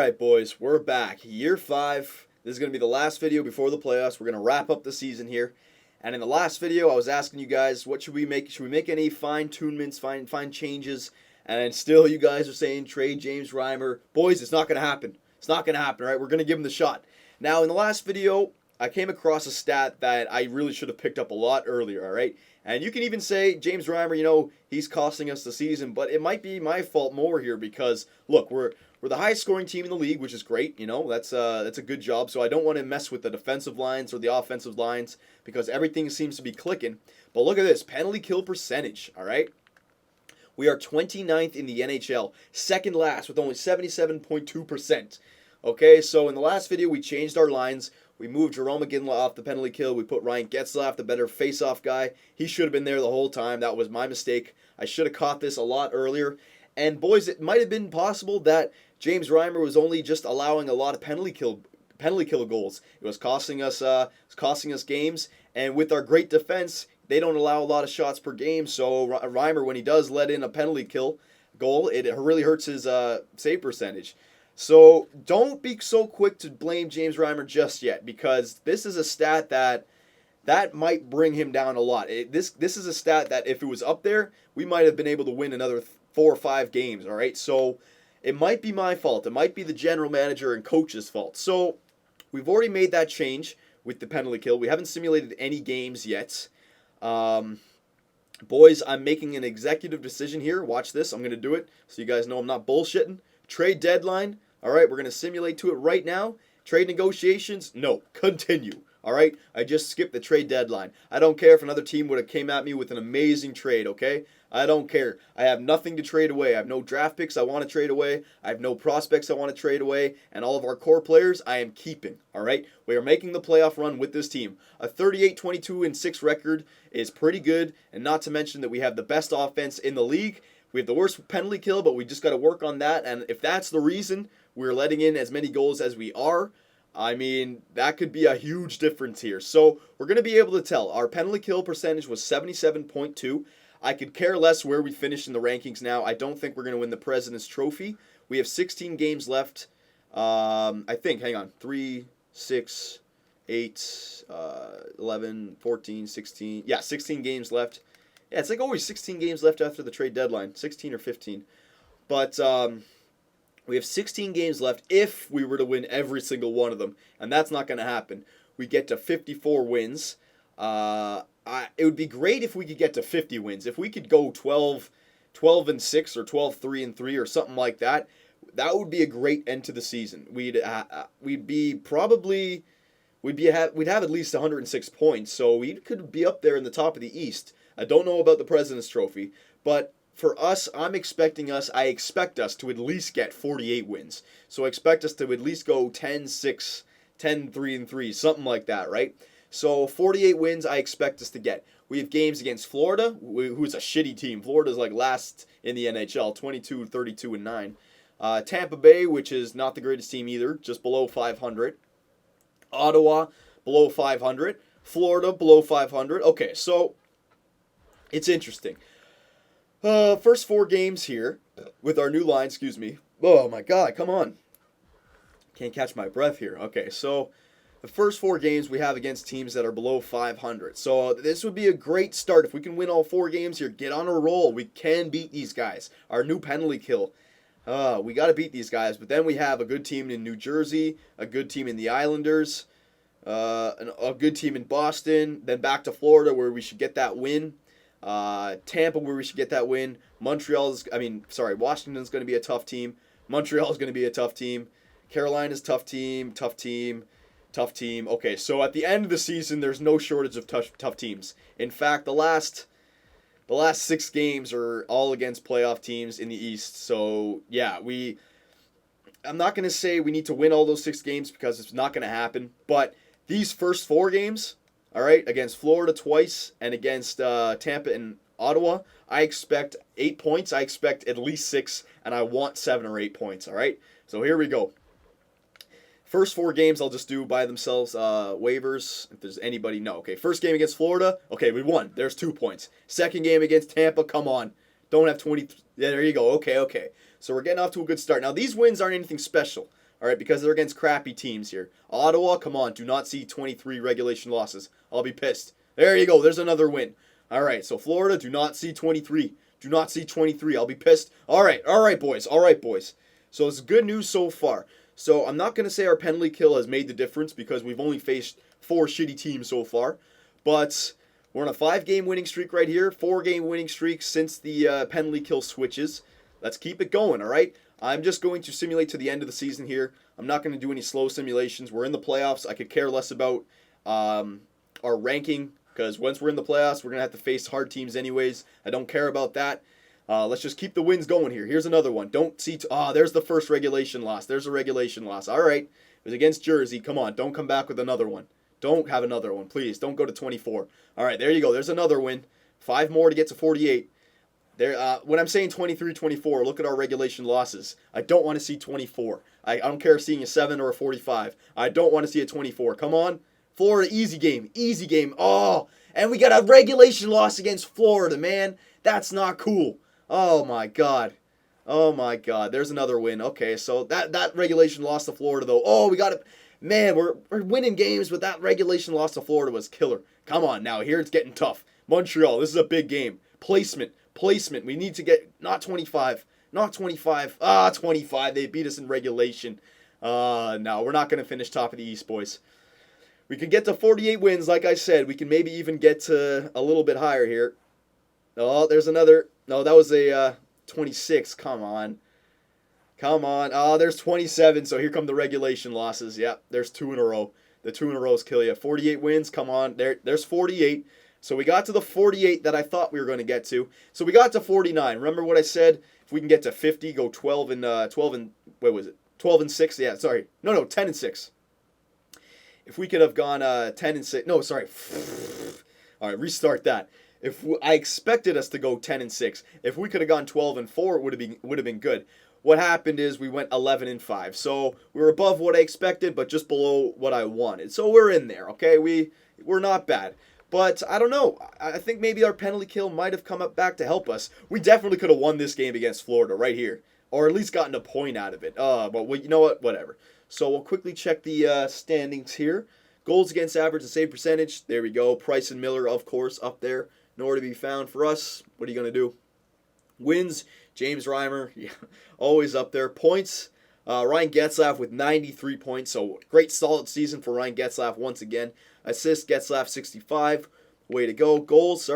right, boys, we're back. Year 5. This is going to be the last video before the playoffs. We're going to wrap up the season here. And in the last video, I was asking you guys, what should we make? Should we make any fine-tunements, fine changes? And still, you guys are saying trade James Reimer. Boys, it's not going to happen. It's not going to happen, all right? We're going to give him the shot. Now, in the last video, I came across a stat that I really should have picked up a lot earlier, all right? And you can even say, James Reimer, he's costing us the season, but it might be my fault more here because, look, we're the highest scoring team in the league, which is great, that's a good job. So I don't want to mess with the defensive lines or the offensive lines because everything seems to be clicking. But look at this, penalty kill percentage, all right? We are 29th in the NHL, second last with only 77.2%. Okay, so in the last video, we changed our lines. We moved Jerome McGinley off the penalty kill. We put Ryan Getzlaf, the better face-off guy. He should have been there the whole time. That was my mistake. I should have caught this a lot earlier. And boys, it might have been possible that James Reimer was only just allowing a lot of penalty kill goals. It was costing us games. And with our great defense, they don't allow a lot of shots per game. So Reimer, when he does let in a penalty kill goal, it really hurts his save percentage. So don't be so quick to blame James Reimer just yet because this is a stat that might bring him down a lot. This is a stat that if it was up there, we might have been able to win another 4 or 5 games, all right? So it might be my fault. It might be the general manager and coach's fault. So we've already made that change with the penalty kill. We haven't simulated any games yet. Boys, I'm making an executive decision here. Watch this. I'm going to do it so you guys know I'm not bullshitting. Trade deadline. All right, we're going to simulate to it right now. Trade negotiations, no, continue. All right, I just skipped the trade deadline. I don't care if another team would have came at me with an amazing trade, okay? I don't care. I have nothing to trade away. I have no draft picks I want to trade away. I have no prospects I want to trade away. And all of our core players I am keeping, all right? We are making the playoff run with this team. A 38-22-6 record is pretty good, and not to mention that we have the best offense in the league. We have the worst penalty kill, but we just got to work on that. And if that's the reason we're letting in as many goals as we are, I mean, that could be a huge difference here. So we're going to be able to tell. Our penalty kill percentage was 77.2. I could care less where we finish in the rankings now. I don't think we're going to win the President's Trophy. We have 16 games left. I think, hang on, 3, 6, 8, 11, 14, 16. Yeah, 16 games left. Yeah, it's like always 16 games left after the trade deadline, 16 or 15. But we have 16 games left if we were to win every single one of them, and that's not going to happen. We get to 54 wins. It would be great if we could get to 50 wins. If we could go 12-6 or 12-3-3 or something like that, that would be a great end to the season. We'd have at least 106 points, so we could be up there in the top of the East. I don't know about the President's Trophy, but for us, I expect us to at least get 48 wins. So I expect us to at least go 10-6, 10-3-3, something like that, right? So 48 wins I expect us to get. We have games against Florida, who's a shitty team. Florida's like last in the NHL, 22-32-9. Tampa Bay, which is not the greatest team either, just below 500. Ottawa, below 500. Florida, below 500. Okay, so it's interesting. First 4 games here with our new line, excuse me. Oh my God, come on. Can't catch my breath here. Okay, so the first 4 games we have against teams that are below 500. So this would be a great start. If we can win all 4 games here, get on a roll. We can beat these guys. Our new penalty kill. We got to beat these guys. But then we have a good team in New Jersey, a good team in the Islanders, a good team in Boston, then back to Florida where we should get that win. Tampa, where we should get that win. Washington's going to be a tough team. Montreal's going to be a tough team. Carolina's tough team. Okay, so at the end of the season, there's no shortage of tough teams. In fact, the last 6 games are all against playoff teams in the East. So yeah, I'm not going to say we need to win all those 6 games because it's not going to happen. But these first 4 games, all right, against Florida twice and against Tampa and Ottawa, I expect 8 points. I expect at least 6, and I want 7 or 8 points, all right? So here we go. First 4 games I'll just do by themselves, waivers, if there's anybody, no. Okay, first game against Florida, okay, we won. There's 2 points. Second game against Tampa, come on. Don't have 20, yeah, there you go, okay. So we're getting off to a good start. Now, these wins aren't anything special, All right, because they're against crappy teams here. Ottawa, come on, do not see 23 regulation losses. I'll be pissed. There you go. There's another win. All right, so Florida, do not see 23. Do not see 23. I'll be pissed. All right, boys. All right, boys. So it's good news so far. So I'm not going to say our penalty kill has made the difference because we've only faced 4 shitty teams so far. But we're on a 5-game winning streak right here. 4-game winning streak since the penalty kill switches. Let's keep it going, all right? I'm just going to simulate to the end of the season here. I'm not going to do any slow simulations. We're in the playoffs. I could care less about our ranking because once we're in the playoffs, we're going to have to face hard teams anyways. I don't care about that. Let's just keep the wins going here. Here's another one. Don't see... there's the first regulation loss. There's a regulation loss. All right. It was against Jersey. Come on. Don't come back with another one. Don't have another one, please. Don't go to 24. All right, there you go. There's another win. 5 more to get to 48. There. When I'm saying 23-24, look at our regulation losses. I don't want to see 24. I don't care if seeing a 7 or a 45. I don't want to see a 24. Come on. Florida, easy game. Easy game. Oh, and we got a regulation loss against Florida, man. That's not cool. Oh, my God. Oh, my God. There's another win. Okay, so that regulation loss to Florida, though. Oh, we got it. Man, we're winning games, but that regulation loss to Florida was killer. Come on now, here it's getting tough. Montreal, this is a big game. Placement. We need to get, not 25. 25. They beat us in regulation. No, we're not going to finish top of the East, boys. We could get to 48 wins, like I said. We can maybe even get to a little bit higher here. Oh, there's another. No, that was a 26. Come on. Oh, there's 27, so here come the regulation losses. Yeah, there's 2 in a row. The 2 in a rows kill you. 48 wins, come on. There's 48. So we got to the 48 that I thought we were going to get to. So we got to 49. Remember what I said? If we can get to 50, go 12 and what was it? 12 and 6. Yeah, sorry. No, 10 and 6. If we could have gone 10 and 6. No, sorry. All right, restart that. I expected us to go 10 and 6. If we could have gone 12 and 4, it would have been good. What happened is we went 11 and 5. So we're above what I expected, but just below what I wanted. So we're in there, okay? We're not bad. But I don't know. I think maybe our penalty kill might have come up back to help us. We definitely could have won this game against Florida right here. Or at least gotten a point out of it. But you know what? Whatever. So we'll quickly check the standings here. Goals against average and save percentage. There we go. Price and Miller, of course, up there. Nowhere to be found for us. What are you going to do? Wins, James Reimer, yeah, always up there. Points, Ryan Getzlaf with 93 points, so great solid season for Ryan Getzlaf once again. Assists, Getzlaf 65, way to go. Goals.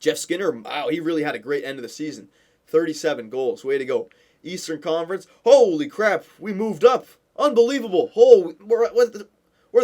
Jeff Skinner, wow, he really had a great end of the season. 37 goals, way to go. Eastern Conference, holy crap, we moved up. Unbelievable. We're at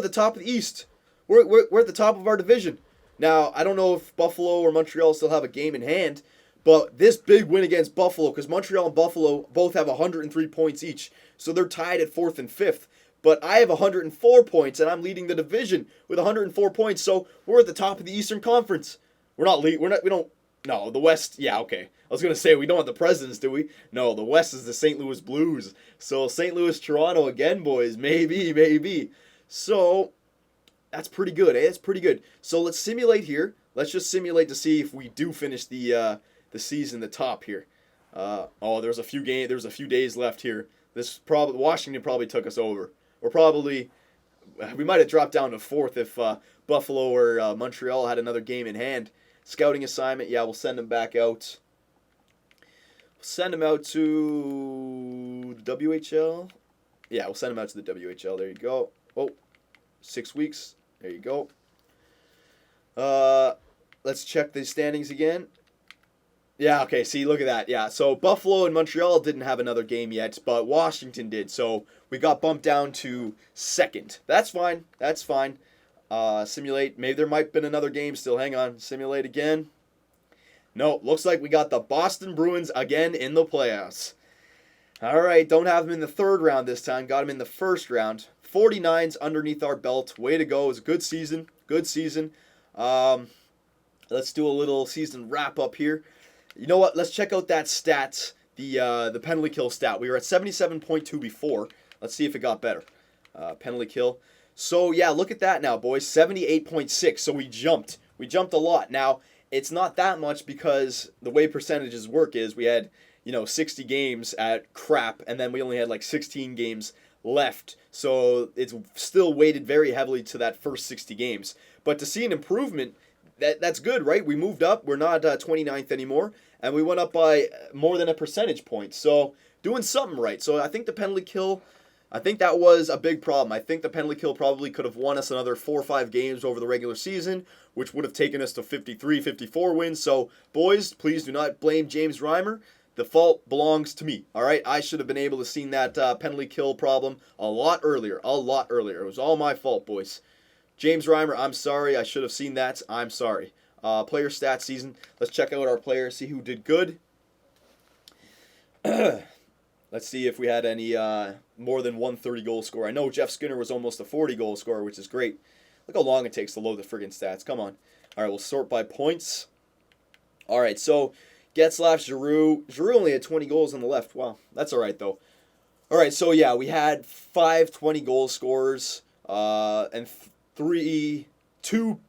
the top of the East. We're at the top of our division. Now, I don't know if Buffalo or Montreal still have a game in hand, but this big win against Buffalo, because Montreal and Buffalo both have 103 points each, so they're tied at 4th and 5th. But I have 104 points, and I'm leading the division with 104 points, so we're at the top of the Eastern Conference. No, the West, yeah, okay. I was going to say, we don't have the Presidents, do we? No, the West is the St. Louis Blues. So, St. Louis, Toronto again, boys. Maybe. So, that's pretty good, eh? That's pretty good. So let's simulate here. Let's just simulate to see if we do finish the season the top here. There's a few days left here. Washington probably took us over. We might have dropped down to 4th if Buffalo or Montreal had another game in hand. Scouting assignment, yeah, we'll send them back out. Send them out to the WHL. Yeah, we'll send them out to the WHL. There you go. 6 weeks. There you go. Let's check the standings again. Yeah, okay, see, look at that. Yeah, so Buffalo and Montreal didn't have another game yet, but Washington did. So we got bumped down to 2nd. That's fine. Simulate. Maybe there might have been another game still. Hang on. Simulate again. No, looks like we got the Boston Bruins again in the playoffs. All right, don't have them in the 3rd round this time. Got them in the 1st round. 49's underneath our belt. Way to go. It was a good season. Let's do a little season wrap-up here. You know what? Let's check out that stat, the penalty kill stat. We were at 77.2 before. Let's see if it got better. Penalty kill. So, yeah, look at that now, boys. 78.6. So we jumped. We jumped a lot. Now, it's not that much because the way percentages work is we had, 60 games at crap, and then we only had like 16 games left. So it's still weighted very heavily to that first 60 games. But to see an improvement, that's good, right? We moved up. We're not 29th anymore, and we went up by more than a percentage point. So doing something right. So I think the penalty kill, I think that was a big problem. I think the penalty kill probably could have won us another 4 or 5 games over the regular season, which would have taken us to 53, 54 wins. So, boys, please do not blame James Reimer. The fault belongs to me, all right? I should have been able to see that penalty kill problem a lot earlier, a lot earlier. It was all my fault, boys. James Reimer, I'm sorry. I should have seen that. I'm sorry. Player stats season. Let's check out our players, see who did good. Let's see if we had any more than 130 goal scorer. I know Jeff Skinner was almost a 40 goal scorer, which is great. Look how long it takes to load the friggin' stats. Come on. All right, we'll sort by points. All right, so Getzlaf, Giroux. Giroux only had 20 goals on the left. Wow, that's all right, though. All right, so yeah, we had 5 20 goal scorers and 2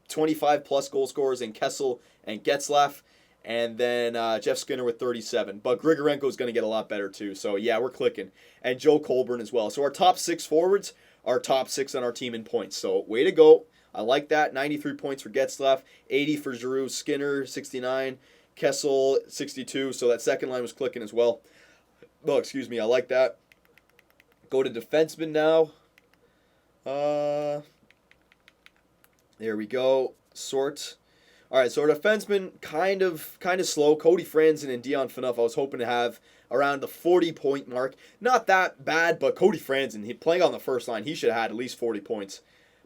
25-plus goal scorers in Kessel and Getzlaf. And then Jeff Skinner with 37. But Grigorenko is going to get a lot better, too. So, yeah, we're clicking. And Joe Colburn as well. So, our top 6 forwards are top 6 on our team in points. So, way to go. I like that. 93 points for Getzlaf. 80 for Giroux. Skinner, 69. Kessel, 62. So, that second line was clicking as well. Oh, excuse me. I like that. Go to defenseman now. There we go. Sort. All right, so our defensemen kind of slow. Cody Franzen and Dion Phaneuf, I was hoping to have around the 40-point mark. Not that bad, but Cody Franzen, playing on the first line, he should have had at least 40 points.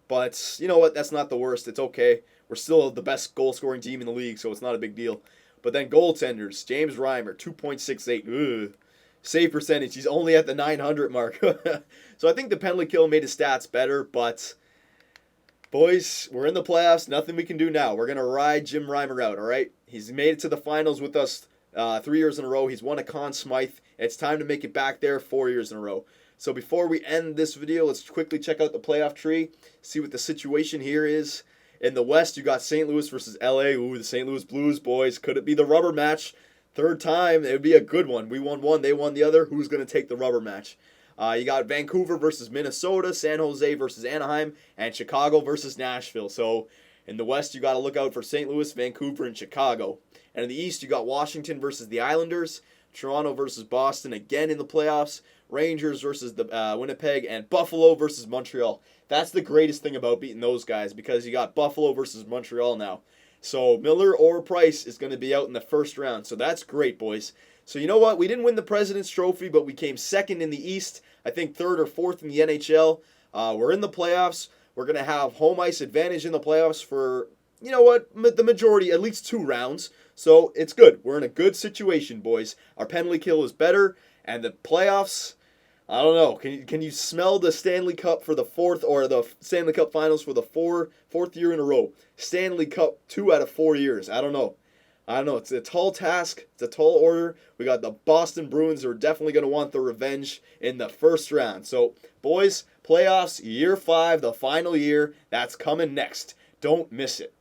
But you know what? That's not the worst. It's okay. We're still the best goal-scoring team in the league, so it's not a big deal. But then goaltenders, James Reimer, 2.68. Ugh. Save percentage, he's only at the 900 mark. So I think the penalty kill made his stats better, but boys, we're in the playoffs. Nothing we can do now. We're going to ride Jim Reimer out, all right? He's made it to the finals with us 3 years in a row. He's won a Conn Smythe. It's time to make it back there 4 years in a row. So before we end this video, let's quickly check out the playoff tree, see what the situation here is. In the West, you got St. Louis versus LA. Ooh, the St. Louis Blues, boys. Could it be the rubber match? Third time, it would be a good one. We won one, they won the other. Who's going to take the rubber match? You got Vancouver versus Minnesota, San Jose versus Anaheim, and Chicago versus Nashville. So in the West, you got to look out for St. Louis, Vancouver, and Chicago. And in the East, you got Washington versus the Islanders, Toronto versus Boston again in the playoffs, Rangers versus the Winnipeg, and Buffalo versus Montreal. That's the greatest thing about beating those guys, because you got Buffalo versus Montreal now. So Miller or Price is going to be out in the first round. So that's great, boys. So you know what? We didn't win the President's Trophy, but we came second in the East. I think third or fourth in the NHL. We're in the playoffs. We're going to have home ice advantage in the playoffs for, you know what, the majority, at least 2 rounds. So it's good. We're in a good situation, boys. Our penalty kill is better, and the playoffs, I don't know. Can you smell the Stanley Cup for the fourth, or the Stanley Cup Finals for the fourth year in a row? Stanley Cup 2 out of 4 years. I don't know. It's a tall task. It's a tall order. We got the Boston Bruins who are definitely going to want their revenge in the first round. So, boys, playoffs, year 5, the final year. That's coming next. Don't miss it.